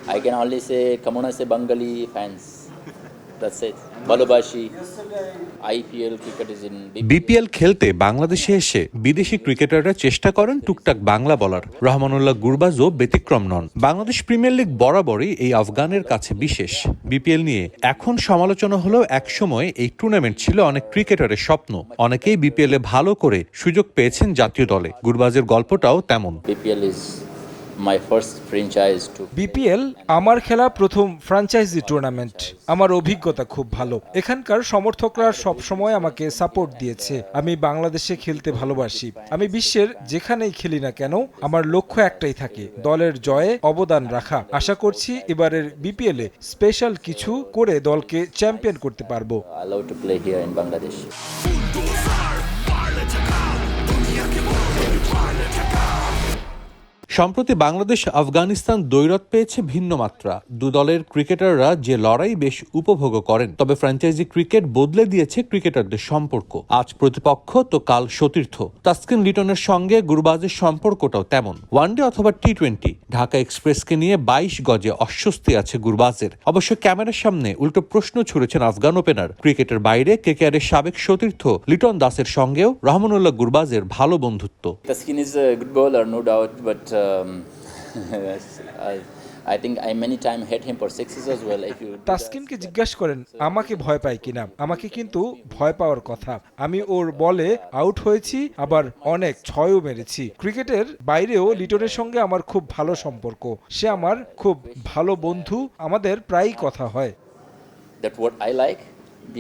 I can only say, Kamona se Bengali fans. That's it. Balobashi. IPL cricket is in BPL খেলতে বাংলাদেশে এসে বিদেশি ক্রিকেটাররা চেষ্টা করেন টুকটাক বাংলা বলার। রহমানুল্লাহ গুরবাজও ব্যতিক্রম নন। বাংলাদেশ প্রিমিয়ার লিগ বরাবরই এই আফগানের কাছে বিশেষ। বিপিএল নিয়ে এখন সমালোচনা হলেও একসময় এই টুর্নামেন্ট ছিল অনেক ক্রিকেটারের স্বপ্ন। অনেকেই বিপিএল এ ভালো করে সুযোগ পেয়েছেন জাতীয় দলে। গুরবাজের গল্পটাও তেমন। BPL is my first franchise to BPL আমার খেলা প্রথম ফ্র্যাঞ্চাইজি টুর্নামেন্ট। আমার অভিজ্ঞতা খুব ভালো। এখানকার সমর্থকরা সবসময় আমাকে সাপোর্ট দিয়েছে। আমি বাংলাদেশে খেলতে ভালোবাসি। আমি বিশ্বের যেখানেই খেলি না কেন আমার লক্ষ্য একটাই থাকে, দলের জয়ে অবদান রাখা। আশা করছি এবারের বিপিএল এ স্পেশাল কিছু করে দলকে চ্যাম্পিয়ন করতে পারবো। allowed to play here in Bangladesh. সম্প্রতি বাংলাদেশ আফগানিস্তান দ্বৈরথ পেয়েছে ভিন্ন মাত্রা। দু দলের ক্রিকেটাররা যে লড়াই বেশ উপভোগ করেন, তবে ফ্র্যাঞ্চাইজি ক্রিকেট বদলে দিয়েছে ক্রিকেটারদের সম্পর্ক। আজ প্রতিপক্ষ তো কাল সতীর্থ। তাসকিন লিটনের সঙ্গে গুরবাজের সম্পর্কটাও তেমন। ওয়ানডে অথবা টি-20 ঢাকা এক্সপ্রেসকে নিয়ে 22 গজে অস্বস্তি আছে গুরবাজের। অবশ্য ক্যামেরার সামনে উল্টো প্রশ্ন ছুড়েছেন আফগান ওপেনার। ক্রিকেটের বাইরে কেকেআরের সাবেক সতীর্থ লিটন দাসের সঙ্গেও রহমানুল্লাহ গুরবাজের ভালো বন্ধুত্ব। Taskin is a good bowler, no doubt, but I think I many time hit him for sixes as well. If you তাসকিনকে জিজ্ঞাসা করেন আমাকে ভয় পায় কিনা, আমাকে কিন্তু ভয় পাওয়ার কথা। আমি ওর বলে আউট হয়েছি, আবার অনেক ছয়ও মেরেছি। ক্রিকেটের বাইরেও লিটনের সঙ্গে আমার খুব ভালো সম্পর্ক। সে আমার খুব ভালো বন্ধু, আমাদের প্রায়ই কথা হয়। that what I like,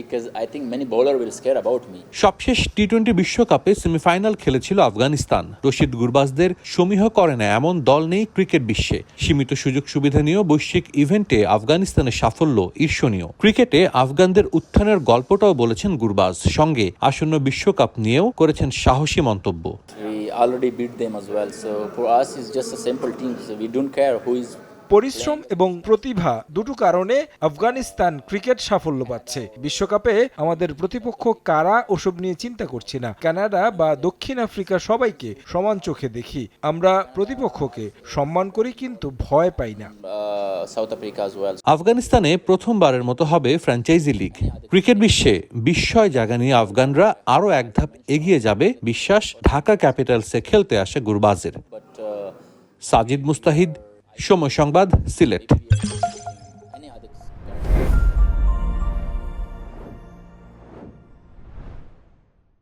because I think many bowler will scare about me. সবশেষ টি-20 বিশ্বকাপে সেমিফাইনাল খেলেছিল আফগানিস্তান। রশিদ গুরবাজদের সমীহ করে না এমন দল নেই ক্রিকেট বিশ্বে। সীমিত সুযোগ সুবিধা নিয়েও বৈশ্বিক ইভেন্টে আফগানিস্তানের সাফল্য ঈর্ষণীয়। ক্রিকেটে আফগানদের উত্থানের গল্পটাও বলেছেন গুরবাজ। সঙ্গে আসন্ন বিশ্বকাপ নিয়েও করেছেন সাহসী মন্তব্য। We already beat them as well, so for us it's just a simple team, so we don't care who is. পরিশ্রম এবং প্রতিভা দুটো কারণে আফগানিস্তান ক্রিকেট সাফল্য পাচ্ছে। বিশ্বকাপে আমাদের প্রতিপক্ষ কারা ওসব নিয়ে চিন্তা করছি না। কানাডা বা দক্ষিণ আফ্রিকা সবাইকে সমান চোখে দেখি। আমরা প্রতিপক্ষকে সম্মান করি, কিন্তু ভয় পাই না। South Africa as well. আফগানিস্তানে প্রথমবারের মতো হবে ফ্র্যাঞ্চাইজি লিগ। ক্রিকেট বিশ্বে বিস্ময় জায়গা নিয়ে আফগানরা আরও এক ধাপ এগিয়ে যাবে বিশ্বাস ঢাকা ক্যাপিটালসে খেলতে আসে গুরবাজের। সাজিদ মুস্তাহিদ, সময় সংবাদ, সিলেট।